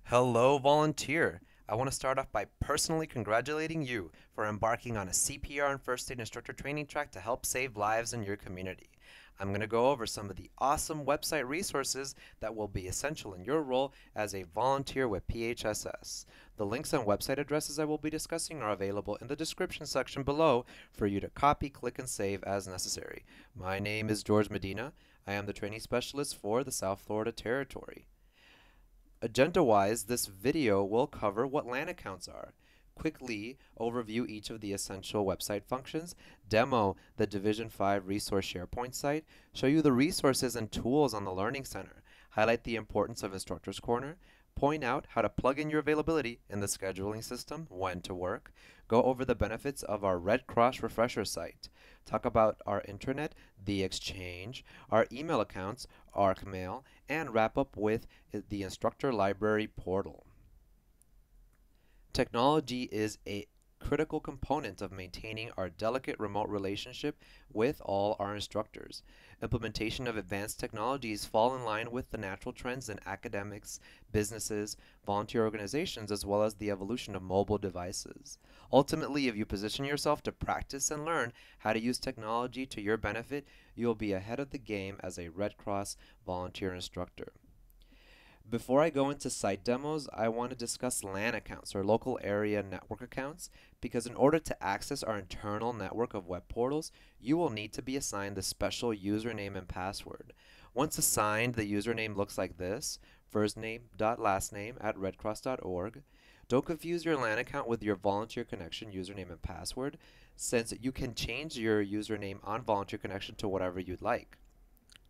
Hello, volunteer. I want to start off by personally congratulating you for embarking on a CPR and first aid instructor training track to help save lives in your community. I'm going to go over some of the awesome website resources that will be essential in your role as a volunteer with PHSS. The links and website addresses I will be discussing are available in the description section below for you to copy, click, and save as necessary. My name is George Medina. I am the training specialist for the South Florida Territory. Agenda-wise, this video will cover what LAN accounts are, quickly overview each of the essential website functions, demo the Division 5 Resource SharePoint site, show you the resources and tools on the Learning Center, highlight the importance of Instructor's Corner, point out how to plug in your availability in the scheduling system, when to work, go over the benefits of our Red Cross Refresher site, talk about our intranet, the Exchange, our email accounts, ArcMail, and wrap up with the Instructor Library portal. Technology is a critical component of maintaining our delicate remote relationship with all our instructors. Implementation of advanced technologies fall in line with the natural trends in academics, businesses, volunteer organizations, as well as the evolution of mobile devices. Ultimately, if you position yourself to practice and learn how to use technology to your benefit, you'll be ahead of the game as a Red Cross volunteer instructor. Before I go into site demos, I want to discuss LAN accounts or local area network accounts because in order to access our internal network of web portals, you will need to be assigned the special username and password. Once assigned, the username looks like this, firstname.lastname@redcross.org. Don't confuse your LAN account with your Volunteer Connection username and password, since you can change your username on Volunteer Connection to whatever you'd like.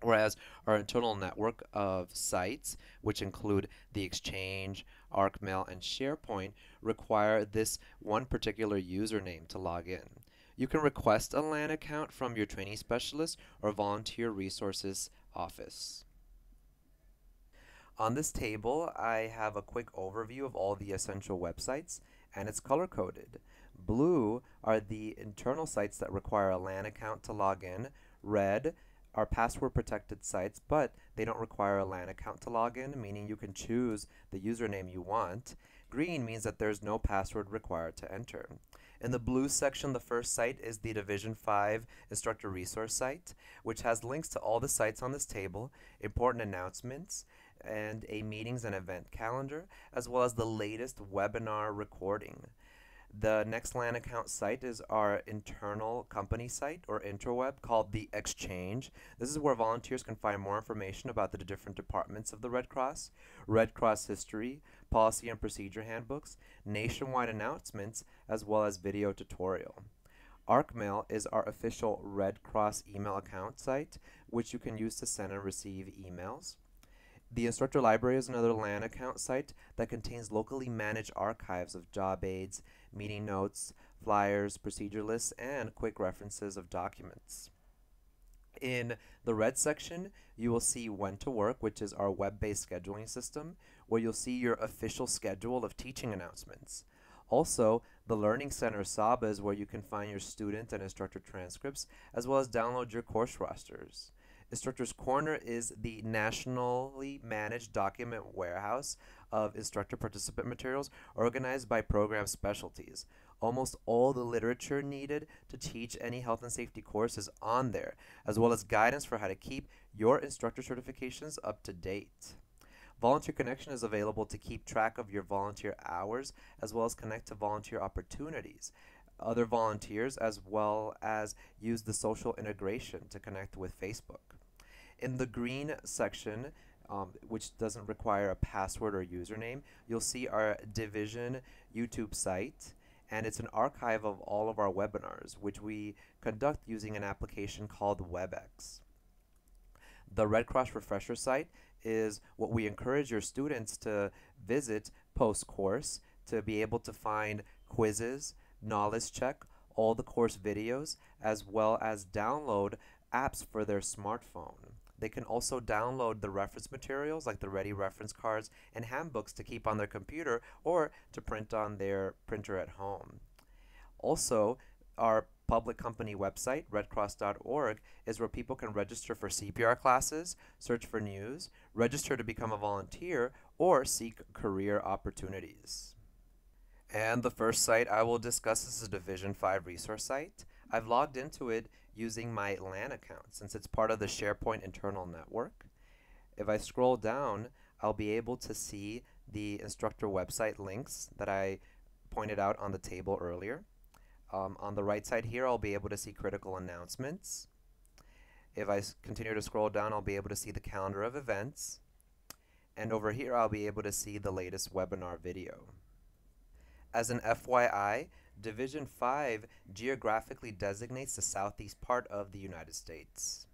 Whereas our internal network of sites, which include the Exchange, ArcMail, and SharePoint, require this one particular username to log in. You can request a LAN account from your training specialist or volunteer resources office. On this table, I have a quick overview of all the essential websites, and it's color-coded. Blue are the internal sites that require a LAN account to log in. Red are password protected sites, but they don't require a LAN account to log in, meaning you can choose the username you want. Green means that there's no password required to enter. In the blue section, the first site is the Division 5 Instructor Resource site, which has links to all the sites on this table, important announcements, and a meetings and event calendar, as well as the latest webinar recording. The next LAN account site is our internal company site or interweb called the Exchange. This is where volunteers can find more information about the different departments of the Red Cross history, policy and procedure handbooks, nationwide announcements, as well as video tutorial. ArcMail is our official Red Cross email account site, which you can use to send and receive emails. The Instructor Library is another LAN account site that contains locally managed archives of job aids, meeting notes, flyers, procedure lists, and quick references of documents. In the red section, you will see When to Work, which is our web-based scheduling system, where you'll see your official schedule of teaching announcements. Also, the Learning Center SABA is where you can find your student and instructor transcripts, as well as download your course rosters. Instructor's Corner is the nationally managed document warehouse of instructor participant materials organized by program specialties. Almost all the literature needed to teach any health and safety course is on there, as well as guidance for how to keep your instructor certifications up to date. Volunteer Connection is available to keep track of your volunteer hours, as well as connect to volunteer opportunities, other volunteers, as well as use the social integration to connect with Facebook. In the green section, which doesn't require a password or username, you'll see our Division YouTube site, and it's an archive of all of our webinars, which we conduct using an application called WebEx. The Red Cross Refresher site is what we encourage your students to visit post-course to be able to find quizzes, knowledge check, all the course videos, as well as download apps for their smartphone. They can also download the reference materials like the ready reference cards and handbooks to keep on their computer or to print on their printer at home. Also, our public company website, redcross.org, is where people can register for CPR classes, search for news, register to become a volunteer, or seek career opportunities. And the first site I will discuss is a Division 5 resource site. I've logged into it using my LAN account since it's part of the SharePoint internal network. If I scroll down, I'll be able to see the instructor website links that I pointed out on the table earlier. On the right side here, I'll be able to see critical announcements. If I continue to scroll down, I'll be able to see the calendar of events. And over here, I'll be able to see the latest webinar video. As an FYI, Division 5 geographically designates the southeast part of the United States.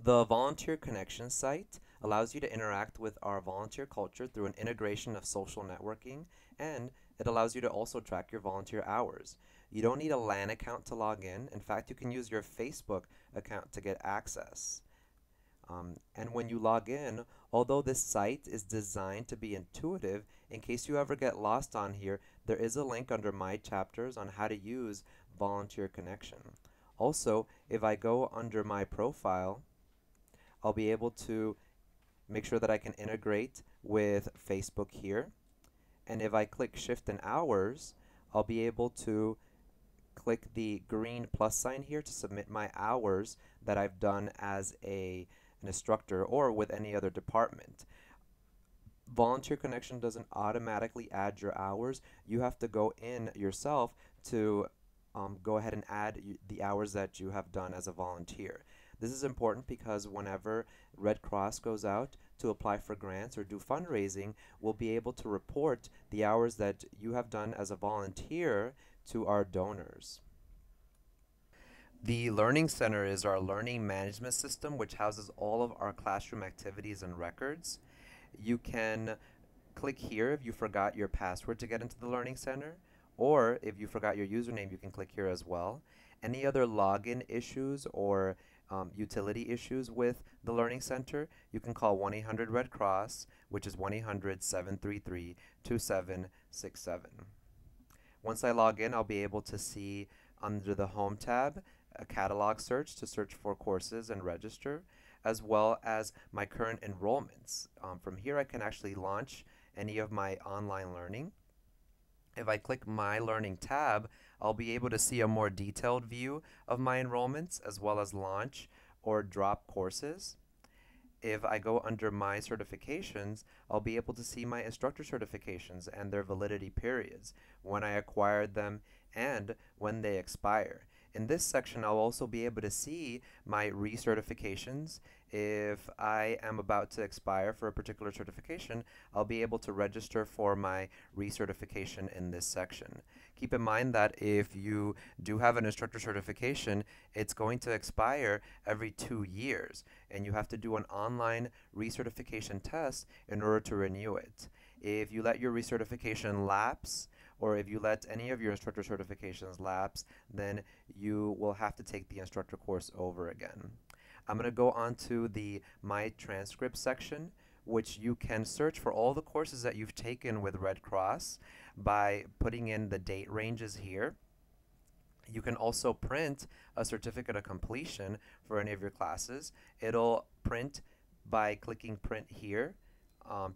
The Volunteer Connection site allows you to interact with our volunteer culture through an integration of social networking, and it allows you to also track your volunteer hours. You don't need a LAN account to log in. In fact, you can use your Facebook account to get access. And when you log in, although this site is designed to be intuitive, in case you ever get lost on here, there is a link under my chapters on how to use Volunteer Connection. Also, if I go under my profile, I'll be able to make sure that I can integrate with Facebook here. And if I click Shift in Hours, I'll be able to click the green plus sign here to submit my hours that I've done as an instructor or with any other department. Volunteer Connection doesn't automatically add your hours. You have to go in yourself to go ahead and add the hours that you have done as a volunteer. This is important because whenever Red Cross goes out to apply for grants or do fundraising, we'll be able to report the hours that you have done as a volunteer to our donors. The Learning Center is our learning management system which houses all of our classroom activities and records. You can click here if you forgot your password to get into the Learning Center, or if you forgot your username, you can click here as well. Any other login issues or utility issues with the Learning Center, you can call 1-800-RED CROSS, which is 1-800-733-2767. Once I log in, I'll be able to see under the Home tab a catalog search to search for courses and register, as well as my current enrollments. From here, I can actually launch any of my online learning. If I click My Learning tab, I'll be able to see a more detailed view of my enrollments as well as launch or drop courses. If I go under My Certifications, I'll be able to see my instructor certifications and their validity periods, when I acquired them, and when they expire. In this section, I'll also be able to see my recertifications. If I am about to expire for a particular certification, I'll be able to register for my recertification in this section. Keep in mind that if you do have an instructor certification, it's going to expire every 2 years, and you have to do an online recertification test in order to renew it. If you let your recertification lapse, or if you let any of your instructor certifications lapse, then you will have to take the instructor course over again. I'm going to go on to the My Transcript section, which you can search for all the courses that you've taken with Red Cross by putting in the date ranges here. You can also print a certificate of completion for any of your classes. It'll print by clicking print here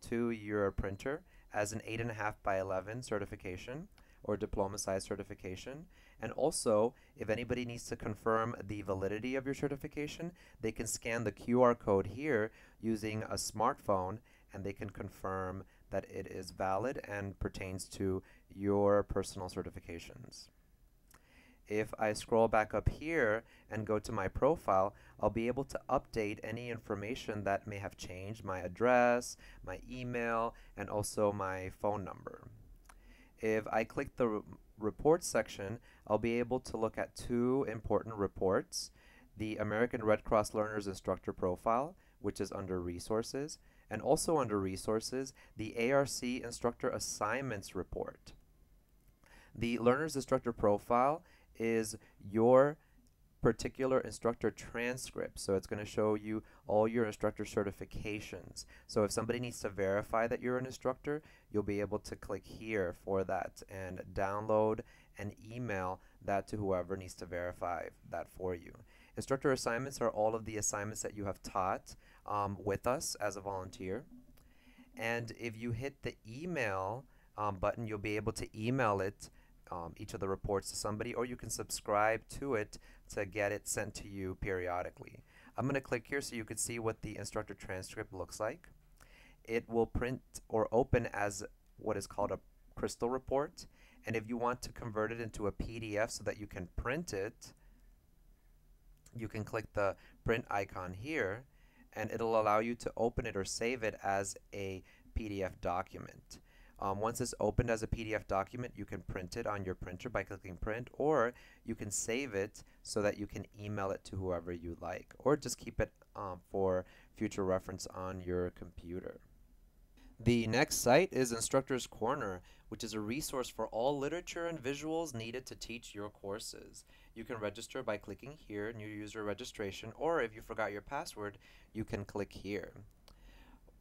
to your printer as an 8.5 by 11 certification or diploma size certification. And also, if anybody needs to confirm the validity of your certification, they can scan the QR code here using a smartphone, and they can confirm that it is valid and pertains to your personal certifications. If I scroll back up here and go to my profile, I'll be able to update any information that may have changed, my address, my email, and also my phone number. If I click the reports section, I'll be able to look at 2 important reports: the American Red Cross Learners Instructor Profile, which is under Resources, and also under Resources, the ARC Instructor Assignments Report. The Learners Instructor Profile is your particular instructor transcript. So it's going to show you all your instructor certifications. So if somebody needs to verify that you're an instructor, you'll be able to click here for that and download and email that to whoever needs to verify that for you. Instructor assignments are all of the assignments that you have taught with us as a volunteer. And if you hit the email button, you'll be able to email it, each of the reports to somebody, or you can subscribe to it to get it sent to you periodically. I'm going to click here so you can see what the instructor transcript looks like. It will print or open as what is called a crystal report. And if you want to convert it into a PDF so that you can print it, you can click the print icon here, and it'll allow you to open it or save it as a PDF document. Once it's opened as a PDF document, you can print it on your printer by clicking print, or you can save it so that you can email it to whoever you like, or just keep it for future reference on your computer. The next site is Instructor's Corner, which is a resource for all literature and visuals needed to teach your courses. You can register by clicking here, new user registration, or if you forgot your password, you can click here.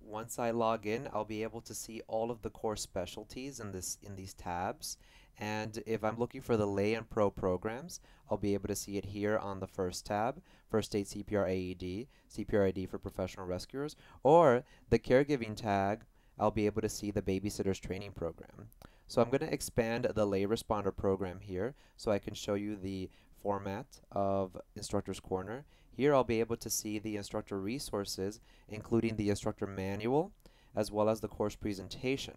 Once I log in, I'll be able to see all of the course specialties in these tabs. And if I'm looking for the Lay and Pro programs, I'll be able to see it here on the first tab, First Aid CPR AED, CPR ID for professional rescuers, or the caregiving tag, I'll be able to see the Babysitter's Training Program. So I'm going to expand the Lay Responder program here so I can show you the format of Instructor's Corner. Here I'll be able to see the instructor resources, including the instructor manual, as well as the course presentation.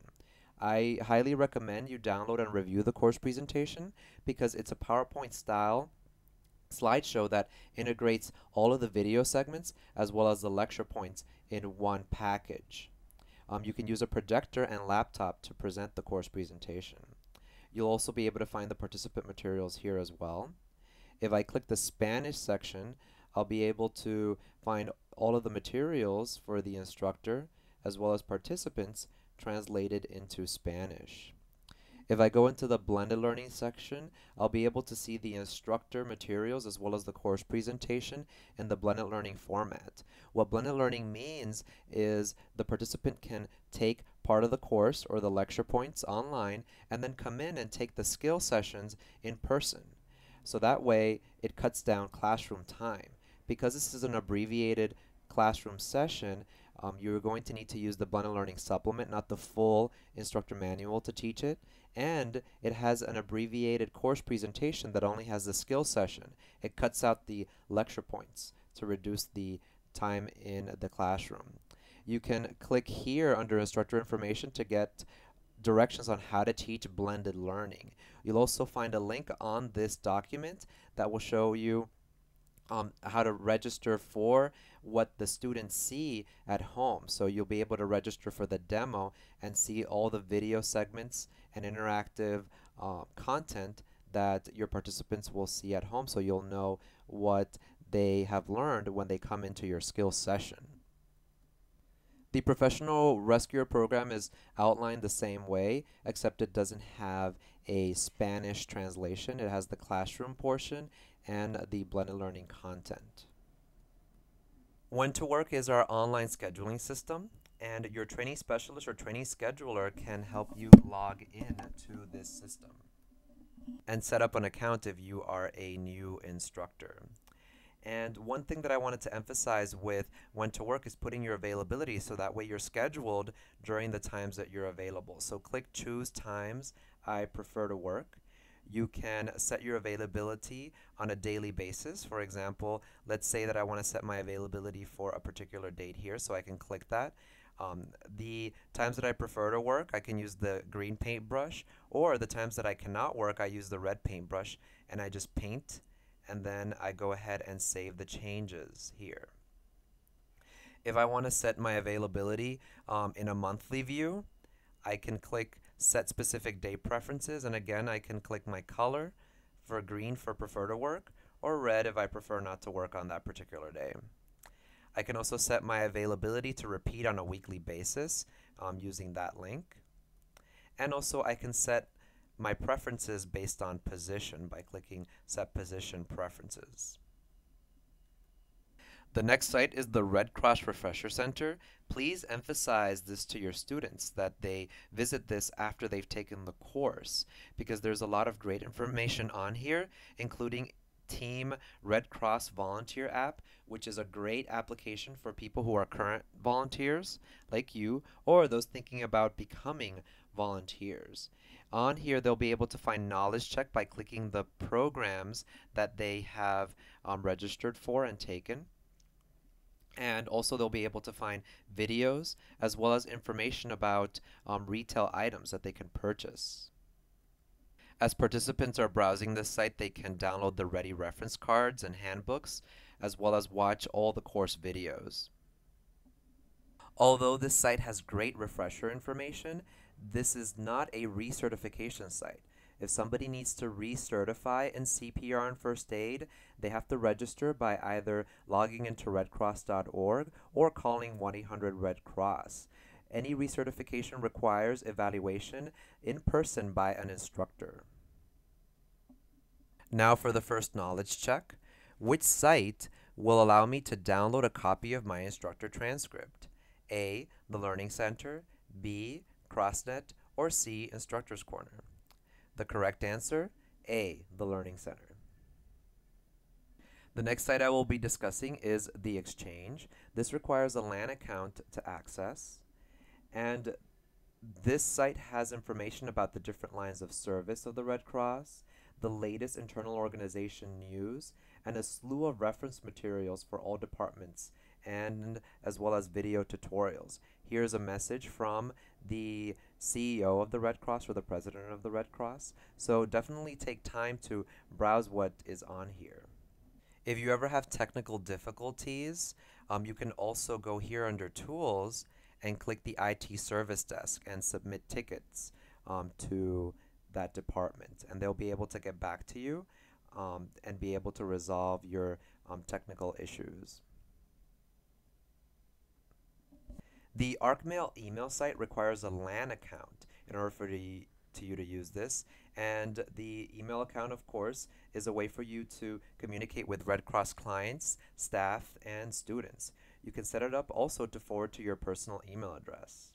I highly recommend you download and review the course presentation because it's a PowerPoint style slideshow that integrates all of the video segments as well as the lecture points in one package. You can use a projector and laptop to present the course presentation. You'll also be able to find the participant materials here as well. If I click the Spanish section, I'll be able to find all of the materials for the instructor as well as participants translated into Spanish. If I go into the blended learning section, I'll be able to see the instructor materials as well as the course presentation in the blended learning format. What blended learning means is the participant can take part of the course or the lecture points online and then come in and take the skill sessions in person. So that way it cuts down classroom time. Because this is an abbreviated classroom session, you're going to need to use the blended learning supplement, not the full instructor manual to teach it. And it has an abbreviated course presentation that only has the skill session. It cuts out the lecture points to reduce the time in the classroom. You can click here under instructor information to get directions on how to teach blended learning. You'll also find a link on this document that will show you how to register for what the students see at home. So you'll be able to register for the demo and see all the video segments and interactive content that your participants will see at home, so you'll know what they have learned when they come into your skills session. The professional rescuer program is outlined the same way, except it doesn't have a Spanish translation. It has the classroom portion and the blended learning content. When2Work is our online scheduling system, and your training specialist or training scheduler can help you log in to this system and set up an account if you are a new instructor. And one thing that I wanted to emphasize with When2Work is putting your availability so that way you're scheduled during the times that you're available. So click choose times I prefer to work. You can set your availability on a daily basis. For example, let's say that I want to set my availability for a particular date here, so I can click that. The times that I prefer to work, I can use the green paintbrush, or the times that I cannot work, I use the red paintbrush, and I just paint, and then I go ahead and save the changes here. If I want to set my availability in a monthly view, I can click set specific day preferences, and again I can click my color for green for prefer to work, or red if I prefer not to work on that particular day. I can also set my availability to repeat on a weekly basis using that link. And also I can set my preferences based on position by clicking set position preferences. The next site is the Red Cross Refresher Center. Please emphasize this to your students, that they visit this after they've taken the course, because there's a lot of great information on here, including Team Red Cross Volunteer app, which is a great application for people who are current volunteers like you or those thinking about becoming volunteers. On here, they'll be able to find Knowledge Check by clicking the programs that they have registered for and taken. And also they'll be able to find videos as well as information about retail items that they can purchase. As participants are browsing this site, they can download the ready reference cards and handbooks, as well as watch all the course videos. Although this site has great refresher information, this is not a recertification site. If somebody needs to recertify in CPR and first aid, they have to register by either logging into redcross.org or calling 1-800-RED-CROSS. Any recertification requires evaluation in person by an instructor. Now for the first knowledge check. Which site will allow me to download a copy of my instructor transcript? A, the Learning Center, B, CrossNet, or C, Instructor's Corner? The correct answer, A, the Learning Center. The next site I will be discussing is the Exchange. This requires a LAN account to access, and this site has information about the different lines of service of the Red Cross, the latest internal organization news, and a slew of reference materials for all departments, and as well as video tutorials. Here's a message from the CEO of the Red Cross or the president of the Red Cross. So definitely take time to browse what is on here. If you ever have technical difficulties, you can also go here under Tools and click the IT Service Desk and submit tickets to that department, and they'll be able to get back to you and be able to resolve your technical issues. The ArcMail email site requires a LAN account in order for you to use this, and the email account, of course, is a way for you to communicate with Red Cross clients, staff, and students. You can set it up also to forward to your personal email address.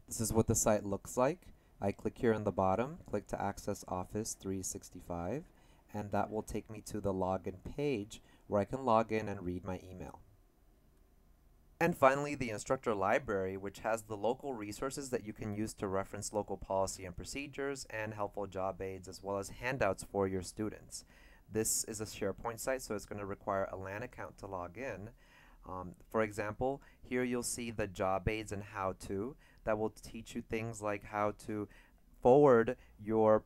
This is what the site looks like. I click here in the bottom, click to access Office 365, and that will take me to the login page where I can log in and read my email. And finally, the instructor library, which has the local resources that you can use to reference local policy and procedures and helpful job aids, as well as handouts for your students. This is a SharePoint site, so it's going to require a LAN account to log in. For example, here you'll see the job aids and how-to that will teach you things like how to forward your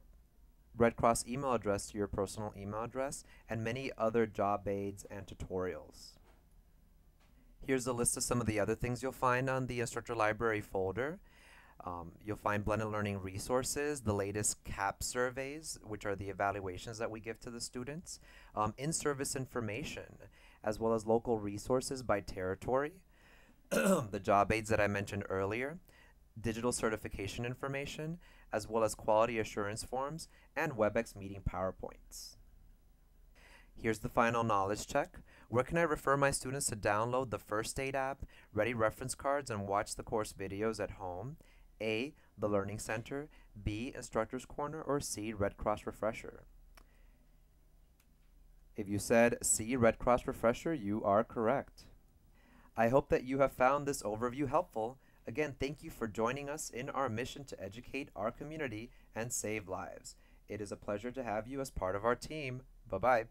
Red Cross email address to your personal email address, and many other job aids and tutorials. Here's a list of some of the other things you'll find on the Instructor Library folder. You'll find blended learning resources, the latest CAP surveys, which are the evaluations that we give to the students, in-service information, as well as local resources by territory, the job aids that I mentioned earlier, digital certification information, as well as quality assurance forms and WebEx meeting PowerPoints. Here's the final knowledge check. Where can I refer my students to download the First Aid app, ready reference cards, and watch the course videos at home? A, the Learning Center, B, Instructor's Corner, or C, Red Cross Refresher? If you said C, Red Cross Refresher, you are correct. I hope that you have found this overview helpful. Again, thank you for joining us in our mission to educate our community and save lives. It is a pleasure to have you as part of our team. Bye-bye.